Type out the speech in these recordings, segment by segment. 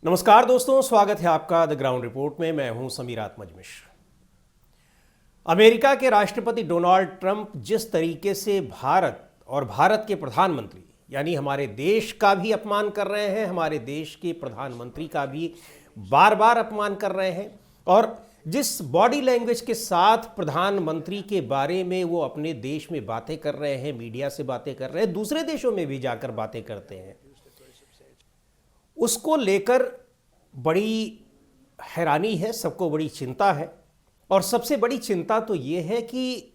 नमस्कार दोस्तों, स्वागत है आपका द ग्राउंड रिपोर्ट में। मैं हूं समीर आत्मज मिश्र। अमेरिका के राष्ट्रपति डोनाल्ड ट्रंप जिस तरीके से भारत और भारत के प्रधानमंत्री यानी हमारे देश का भी अपमान कर रहे हैं, हमारे देश के प्रधानमंत्री का भी बार बार अपमान कर रहे हैं, और जिस बॉडी लैंग्वेज के साथ प्रधानमंत्री के बारे में वो अपने देश में बातें कर रहे हैं, मीडिया से बातें कर रहे हैं, दूसरे देशों में भी जाकर बातें करते हैं, उसको लेकर बड़ी हैरानी है, सबको बड़ी चिंता है। और सबसे बड़ी चिंता तो ये है कि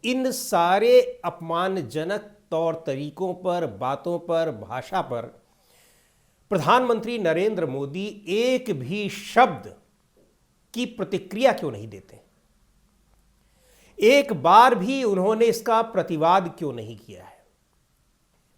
इन सारे अपमानजनक तौर तरीकों पर, बातों पर, भाषा पर प्रधानमंत्री नरेंद्र मोदी एक भी शब्द की प्रतिक्रिया क्यों नहीं देते? एक बार भी उन्होंने इसका प्रतिवाद क्यों नहीं किया है?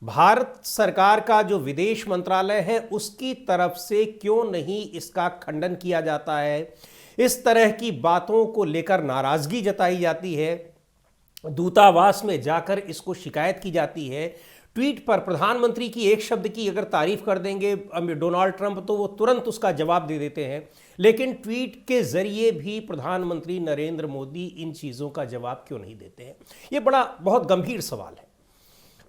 भारत सरकार का जो विदेश मंत्रालय है उसकी तरफ से क्यों नहीं इसका खंडन किया जाता है? इस तरह की बातों को लेकर नाराजगी जताई जाती है, दूतावास में जाकर इसको शिकायत की जाती है। ट्वीट पर प्रधानमंत्री की एक शब्द की अगर तारीफ कर देंगे डोनाल्ड ट्रंप तो वो तुरंत उसका जवाब दे देते हैं, लेकिन ट्वीट के जरिए भी प्रधानमंत्री नरेंद्र मोदी इन चीज़ों का जवाब क्यों नहीं देते हैं? ये बहुत गंभीर सवाल है।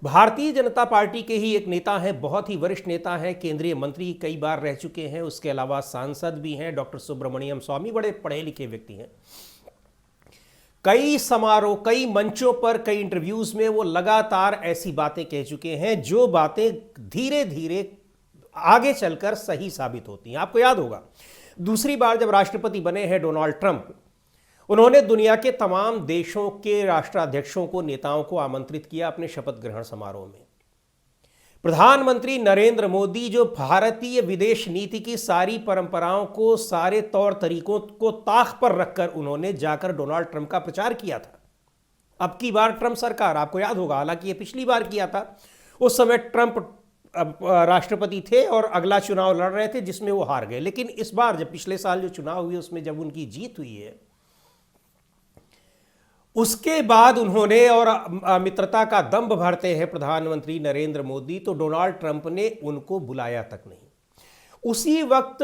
भारतीय जनता पार्टी के ही एक नेता हैं, बहुत ही वरिष्ठ नेता हैं, केंद्रीय मंत्री कई बार रह चुके हैं, उसके अलावा सांसद भी हैं, डॉक्टर सुब्रमण्यम स्वामी बड़े पढ़े लिखे व्यक्ति हैं। कई समारोह, कई मंचों पर, कई इंटरव्यूज में वो लगातार ऐसी बातें कह चुके हैं जो बातें धीरे धीरे आगे चलकर सही साबित होती हैं। आपको याद होगा, दूसरी बार जब राष्ट्रपति बने हैं डोनाल्ड ट्रंप, उन्होंने दुनिया के तमाम देशों के राष्ट्राध्यक्षों को, नेताओं को आमंत्रित किया अपने शपथ ग्रहण समारोह में। प्रधानमंत्री नरेंद्र मोदी जो भारतीय विदेश नीति की सारी परंपराओं को, सारे तौर तरीकों को ताक पर रखकर उन्होंने जाकर डोनाल्ड ट्रंप का प्रचार किया था। अब की बार ट्रंप सरकार, आपको याद होगा, हालांकि ये पिछली बार किया था, उस समय ट्रंप राष्ट्रपति थे और अगला चुनाव लड़ रहे थे जिसमें वो हार गए। लेकिन इस बार जब पिछले साल जो चुनाव हुए उसमें जब उनकी जीत हुई है, उसके बाद उन्होंने, और मित्रता का दंभ भरते हैं प्रधानमंत्री नरेंद्र मोदी, तो डोनाल्ड ट्रंप ने उनको बुलाया तक नहीं। उसी वक्त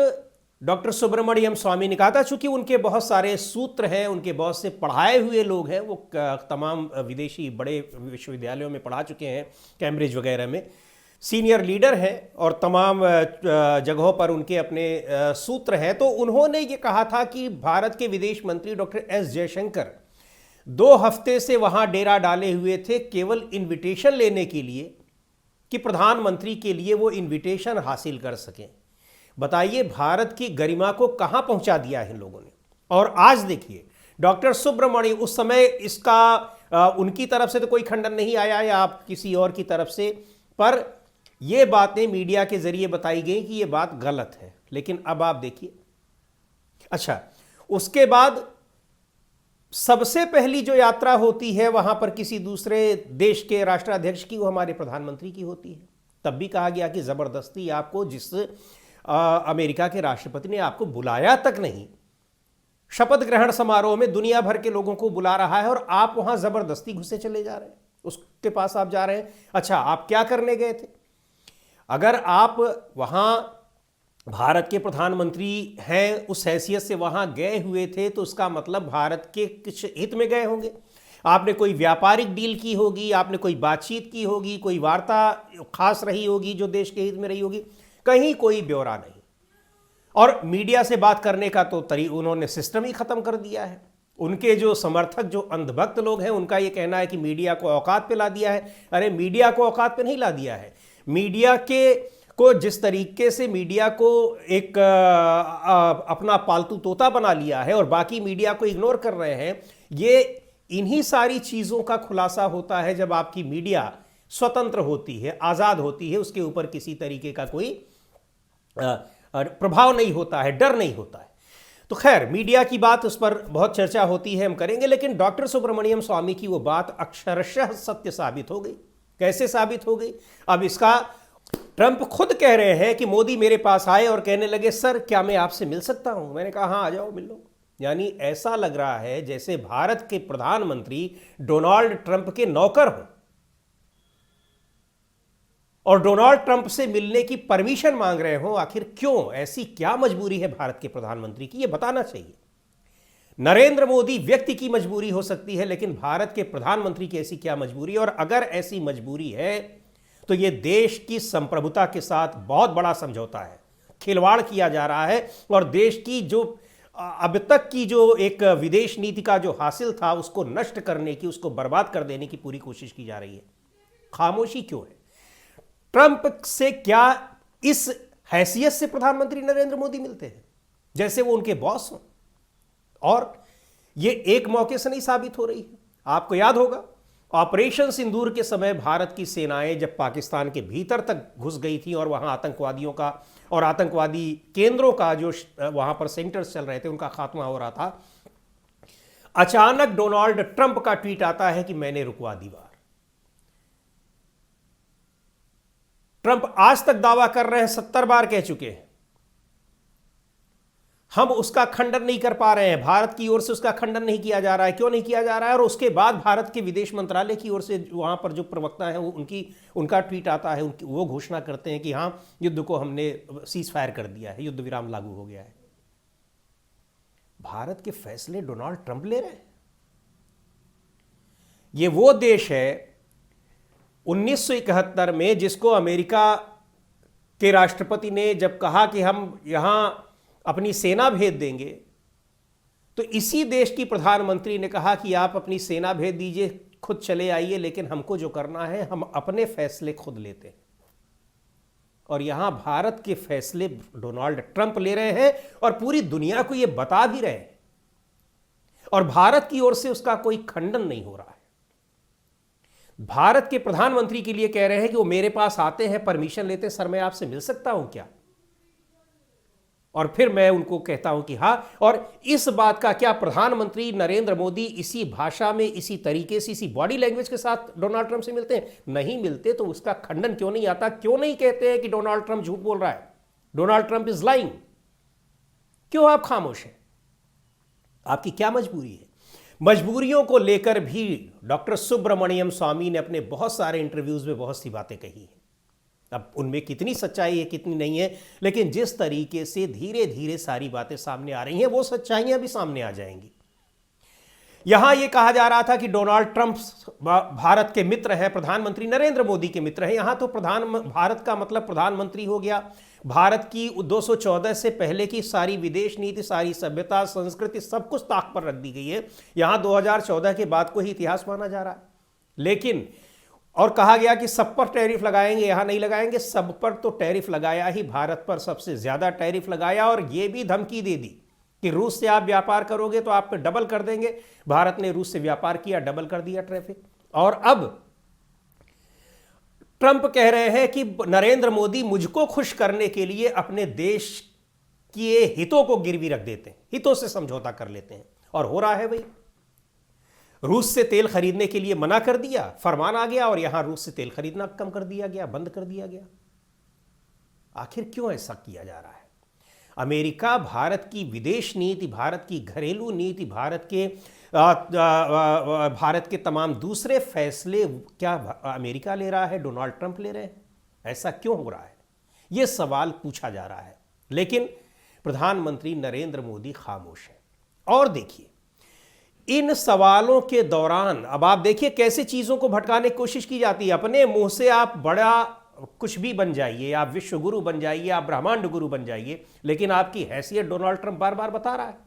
डॉक्टर सुब्रमण्यम स्वामी ने कहा था, चूंकि उनके बहुत सारे सूत्र हैं, उनके बहुत से पढ़ाए हुए लोग हैं, वो तमाम विदेशी बड़े विश्वविद्यालयों में पढ़ा चुके हैं, कैम्ब्रिज वगैरह में सीनियर लीडर हैं, और तमाम जगहों पर उनके अपने सूत्र हैं। तो उन्होंने ये कहा था कि भारत के विदेश मंत्री डॉक्टर एस जयशंकर 2 हफ्ते से वहां डेरा डाले हुए थे केवल इनविटेशन लेने के लिए, कि प्रधानमंत्री के लिए वो इनविटेशन हासिल कर सकें। बताइए, भारत की गरिमा को कहां पहुंचा दिया है इन लोगों ने। और आज देखिए, डॉक्टर सुब्रमण्य, उस समय इसका उनकी तरफ से तो कोई खंडन नहीं आया या आप किसी और की तरफ से, पर ये बातें मीडिया के जरिए बताई गई कि ये बात गलत है। लेकिन अब आप देखिए, अच्छा, उसके बाद सबसे पहली जो यात्रा होती है वहां पर किसी दूसरे देश के राष्ट्राध्यक्ष की, वो हमारे प्रधानमंत्री की होती है। तब भी कहा गया कि जबरदस्ती आपको, जिस अमेरिका के राष्ट्रपति ने आपको बुलाया तक नहीं, शपथ ग्रहण समारोह में दुनिया भर के लोगों को बुला रहा है और आप वहां जबरदस्ती घुसे चले जा रहे हैं, उसके पास आप जा रहे हैं। अच्छा, आप क्या करने गए थे? अगर आप वहां भारत के प्रधानमंत्री हैं, उस हैसियत से वहां गए हुए थे, तो उसका मतलब भारत के कुछ हित में गए होंगे। आपने कोई व्यापारिक डील की होगी, आपने कोई बातचीत की होगी, कोई वार्ता खास रही होगी जो देश के हित में रही होगी। कहीं कोई ब्यौरा नहीं। और मीडिया से बात करने का तो उन्होंने सिस्टम ही खत्म कर दिया है। उनके जो समर्थक, जो अंधभक्त लोग हैं, उनका ये कहना है कि मीडिया को औकात पे ला दिया है। अरे, मीडिया को औकात पे नहीं ला दिया है। मीडिया को जिस तरीके से मीडिया को एक अपना पालतू तोता बना लिया है और बाकी मीडिया को इग्नोर कर रहे हैं, ये इन्हीं सारी चीज़ों का खुलासा होता है जब आपकी मीडिया स्वतंत्र होती है, आज़ाद होती है, उसके ऊपर किसी तरीके का कोई प्रभाव नहीं होता है, डर नहीं होता है। तो खैर, मीडिया की बात, उस पर बहुत चर्चा होती है, हम करेंगे। लेकिन डॉक्टर सुब्रमण्यम स्वामी की वो बात अक्षरशः सत्य साबित हो गई। कैसे साबित हो गई? अब इसका ट्रंप खुद कह रहे हैं कि मोदी मेरे पास आए और कहने लगे, सर क्या मैं आपसे मिल सकता हूं? मैंने कहा हाँ, आ जाओ, मिल लो। यानी ऐसा लग रहा है जैसे भारत के प्रधानमंत्री डोनाल्ड ट्रंप के नौकर हों। और डोनाल्ड ट्रंप से मिलने की परमिशन मांग रहे हो, आखिर क्यों? ऐसी क्या मजबूरी है भारत के प्रधानमंत्री की? यह बताना चाहिए। नरेंद्र मोदी व्यक्ति की मजबूरी हो सकती है, लेकिन भारत के प्रधानमंत्री की ऐसी क्या मजबूरी है? और अगर ऐसी मजबूरी है तो यह देश की संप्रभुता के साथ बहुत बड़ा समझौता है, खिलवाड़ किया जा रहा है और देश की जो अब तक की जो एक विदेश नीति का जो हासिल था उसको नष्ट करने की, उसको बर्बाद कर देने की पूरी कोशिश की जा रही है। खामोशी क्यों है? ट्रंप से क्या इस हैसियत से प्रधानमंत्री नरेंद्र मोदी मिलते हैं जैसे वो उनके बॉस हों? और ये एक मौके से नहीं साबित हो रही है। आपको याद होगा ऑपरेशन सिंदूर के समय भारत की सेनाएं जब पाकिस्तान के भीतर तक घुस गई थी और वहां आतंकवादियों का और आतंकवादी केंद्रों का जो वहां पर सेंटर्स चल रहे थे उनका खात्मा हो रहा था, अचानक डोनाल्ड ट्रंप का ट्वीट आता है कि मैंने रुकवा दी वार। ट्रंप आज तक दावा कर रहे हैं, 70 बार कह चुके हैं, हम उसका खंडन नहीं कर पा रहे हैं। भारत की ओर से उसका खंडन नहीं किया जा रहा है। क्यों नहीं किया जा रहा है? और उसके बाद भारत के विदेश मंत्रालय की ओर से वहां पर जो प्रवक्ता है उनका ट्वीट आता है, वो घोषणा करते हैं कि हां, युद्ध को हमने सीज फायर कर दिया है, युद्ध विराम लागू हो गया है। भारत के फैसले डोनाल्ड ट्रंप ले रहे हैं। ये वो देश है 1971 में जिसको अमेरिका के राष्ट्रपति ने जब कहा कि हम यहां अपनी सेना भेज देंगे, तो इसी देश की प्रधानमंत्री ने कहा कि आप अपनी सेना भेज दीजिए, खुद चले आइए, लेकिन हमको जो करना है हम अपने फैसले खुद लेते हैं। और यहां भारत के फैसले डोनाल्ड ट्रंप ले रहे हैं और पूरी दुनिया को यह बता भी रहे हैं, और भारत की ओर से उसका कोई खंडन नहीं हो रहा है। भारत के प्रधानमंत्री के लिए कह रहे हैं कि वो मेरे पास आते हैं, परमिशन लेते हैं, सर मैं आपसे मिल सकता हूं क्या? और फिर मैं उनको कहता हूं कि हां। और इस बात का क्या प्रधानमंत्री नरेंद्र मोदी इसी भाषा में, इसी तरीके से, इसी बॉडी लैंग्वेज के साथ डोनाल्ड ट्रंप से मिलते हैं? नहीं मिलते तो उसका खंडन क्यों नहीं आता? क्यों नहीं कहते हैं कि डोनाल्ड ट्रंप झूठ बोल रहा है, डोनाल्ड ट्रंप इज लाइंग? क्यों आप खामोश हैं? आपकी क्या मजबूरी है? मजबूरियों को लेकर भी डॉक्टर सुब्रमण्यम स्वामी ने अपने बहुत सारे इंटरव्यूज में बहुत सी बातें कही हैं। अब उनमें कितनी सच्चाई है कितनी नहीं है, लेकिन जिस तरीके से धीरे धीरे सारी बातें सामने आ रही हैं वो सच्चाइयां भी सामने आ जाएंगी। यहां यह कहा जा रहा था कि डोनाल्ड ट्रंप भारत के मित्र हैं, प्रधानमंत्री नरेंद्र मोदी के मित्र हैं। यहां तो भारत का मतलब प्रधानमंत्री हो गया। भारत की 214 से पहले की सारी विदेश नीति, सारी सभ्यता, संस्कृति, सब कुछ ताक पर रख दी गई है। यहां 2014 के बाद को ही इतिहास माना जा रहा है। लेकिन और कहा गया कि सब पर टैरिफ लगाएंगे, यहां नहीं लगाएंगे। सब पर तो टैरिफ लगाया ही, भारत पर सबसे ज्यादा टैरिफ लगाया और यह भी धमकी दे दी कि रूस से आप व्यापार करोगे तो आप पे डबल कर देंगे। भारत ने रूस से व्यापार किया, डबल कर दिया ट्रैफिक। और अब ट्रंप कह रहे हैं कि नरेंद्र मोदी मुझको खुश करने के लिए अपने देश के हितों को गिरवी रख देते हैं, हितों से समझौता कर लेते हैं। और हो रहा है भाई, रूस से तेल खरीदने के लिए मना कर दिया, फरमान आ गया और यहां रूस से तेल खरीदना कम कर दिया गया, बंद कर दिया गया। आखिर क्यों ऐसा किया जा रहा है? अमेरिका भारत की विदेश नीति, भारत की घरेलू नीति, भारत के तमाम दूसरे फैसले क्या अमेरिका ले रहा है, डोनाल्ड ट्रंप ले रहे हैं? ऐसा क्यों हो रहा है? यह सवाल पूछा जा रहा है, लेकिन प्रधानमंत्री नरेंद्र मोदी खामोश है। और देखिए इन सवालों के दौरान अब आप देखिए कैसे चीजों को भटकाने की कोशिश की जाती है। अपने मुंह से आप बड़ा कुछ भी बन जाइए, आप विश्व गुरु बन जाइए, आप ब्रह्मांड गुरु बन जाइए, लेकिन आपकी हैसियत डोनाल्ड ट्रंप बार बार बता रहा है।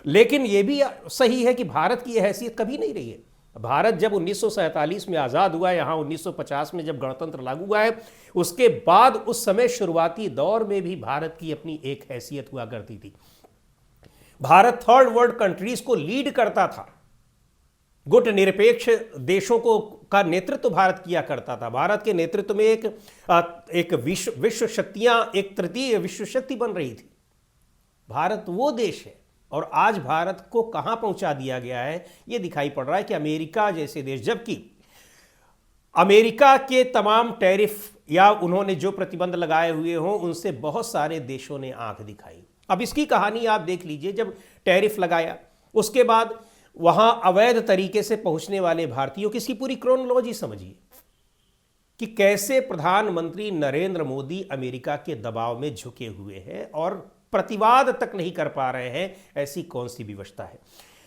लेकिन यह भी सही है कि भारत की हैसियत कभी नहीं रही है। भारत जब 1947 में आजाद हुआ, यहां 1950 में जब गणतंत्र लागू हुआ है, उसके बाद उस समय शुरुआती दौर में भी भारत की अपनी एक हैसियत हुआ करती थी। भारत थर्ड वर्ल्ड कंट्रीज को लीड करता था, गुट निरपेक्ष देशों को का नेतृत्व भारत किया करता था। भारत के नेतृत्व में एक विश्व शक्तियां, एक तृतीय विश्व शक्ति बन रही थी। भारत वो देश है, और आज भारत को कहां पहुंचा दिया गया है यह दिखाई पड़ रहा है कि अमेरिका जैसे देश, जबकि अमेरिका के तमाम टैरिफ या उन्होंने जो प्रतिबंध लगाए हुए हों उनसे बहुत सारे देशों ने आंख दिखाई। अब इसकी कहानी आप देख लीजिए, जब टैरिफ लगाया उसके बाद वहां अवैध तरीके से पहुंचने वाले भारतीयों की इसकी पूरी क्रोनोलॉजी समझिए। कि कैसे प्रधानमंत्री नरेंद्र मोदी अमेरिका के दबाव में झुके हुए हैं और प्रतिवाद तक नहीं कर पा रहे हैं। ऐसी कौन सी विवशता है?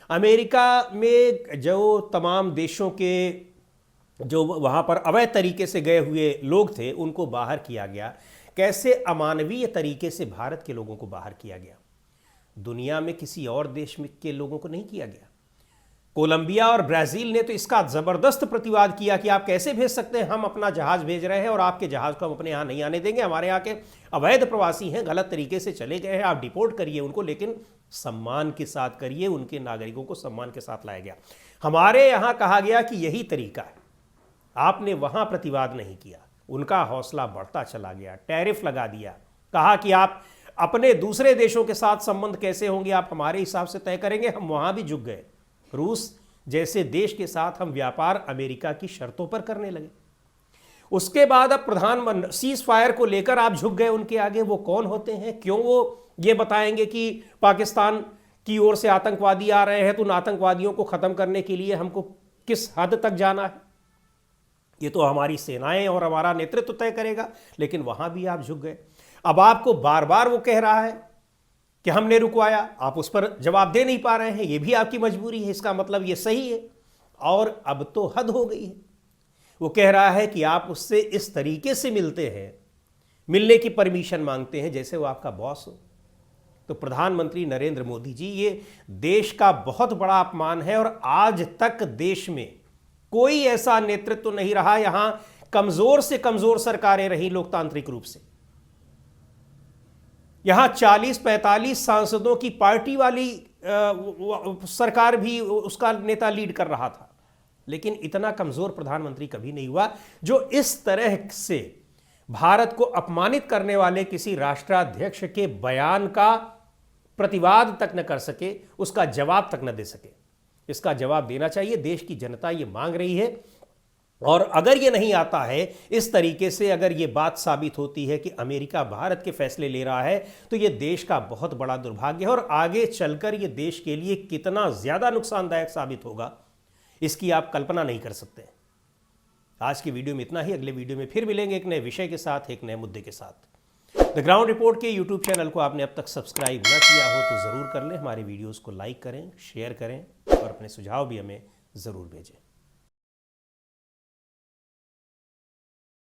अमेरिका में जो तमाम देशों के जो वहाँ पर अवैध तरीके से गए हुए लोग थे उनको बाहर किया गया। कैसे अमानवीय तरीके से भारत के लोगों को बाहर किया गया। दुनिया में किसी और देश में के लोगों को नहीं किया गया। कोलंबिया और ब्राज़ील ने तो इसका ज़बरदस्त प्रतिवाद किया कि आप कैसे भेज सकते हैं, हम अपना जहाज़ भेज रहे हैं और आपके जहाज़ को हम अपने यहाँ नहीं आने देंगे। हमारे यहाँ के अवैध प्रवासी हैं, गलत तरीके से चले गए हैं, आप डिपोर्ट करिए उनको, लेकिन सम्मान के साथ करिए। उनके नागरिकों को सम्मान के साथ लाया गया। हमारे यहाँ कहा गया कि यही तरीका है, आपने वहाँ प्रतिवाद नहीं किया। उनका हौसला बढ़ता चला गया, टैरिफ लगा दिया, कहा कि आप अपने दूसरे देशों के साथ संबंध कैसे होंगे, आप हमारे हिसाब से तय करेंगे। हम वहाँ भी झुक गए। रूस जैसे देश के साथ हम व्यापार अमेरिका की शर्तों पर करने लगे। उसके बाद अब प्रधानमंत्री सीज फायर को लेकर आप झुक गए उनके आगे। वो कौन होते हैं? क्यों वो ये बताएंगे कि पाकिस्तान की ओर से आतंकवादी आ रहे हैं तो उन आतंकवादियों को खत्म करने के लिए हमको किस हद तक जाना है, ये तो हमारी सेनाएं और हमारा नेतृत्व तय करेगा। लेकिन वहां भी आप झुक गए। अब आपको बार बार वो कह रहा है कि हमने रुकवाया, आप उस पर जवाब दे नहीं पा रहे हैं, ये भी आपकी मजबूरी है। इसका मतलब ये सही है। और अब तो हद हो गई है। वो कह रहा है कि आप उससे इस तरीके से मिलते हैं, मिलने की परमिशन मांगते हैं जैसे वो आपका बॉस हो। तो प्रधानमंत्री नरेंद्र मोदी जी, ये देश का बहुत बड़ा अपमान है। और आज तक देश में कोई ऐसा नेतृत्व नहीं रहा, यहां कमजोर से कमजोर सरकारें रही लोकतांत्रिक रूप से। यहां 40-45 सांसदों की पार्टी वाली सरकार भी उसका नेता लीड कर रहा था, लेकिन इतना कमजोर प्रधानमंत्री कभी नहीं हुआ जो इस तरह से भारत को अपमानित करने वाले किसी राष्ट्राध्यक्ष के बयान का प्रतिवाद तक न कर सके, उसका जवाब तक न दे सके। इसका जवाब देना चाहिए। देश की जनता ये मांग रही है। और अगर ये नहीं आता है इस तरीके से, अगर ये बात साबित होती है कि अमेरिका भारत के फैसले ले रहा है, तो ये देश का बहुत बड़ा दुर्भाग्य है। और आगे चलकर ये देश के लिए कितना ज्यादा नुकसानदायक साबित होगा, इसकी आप कल्पना नहीं कर सकते। आज की वीडियो में इतना ही। अगले वीडियो में फिर मिलेंगे एक नए विषय के साथ, एक नए मुद्दे के साथ। द ग्राउंड रिपोर्ट के यूट्यूब चैनल को आपने अब तक सब्सक्राइब न किया हो तो ज़रूर कर लें। हमारे वीडियोस को लाइक करें, शेयर करें और अपने सुझाव भी हमें ज़रूर भेजें।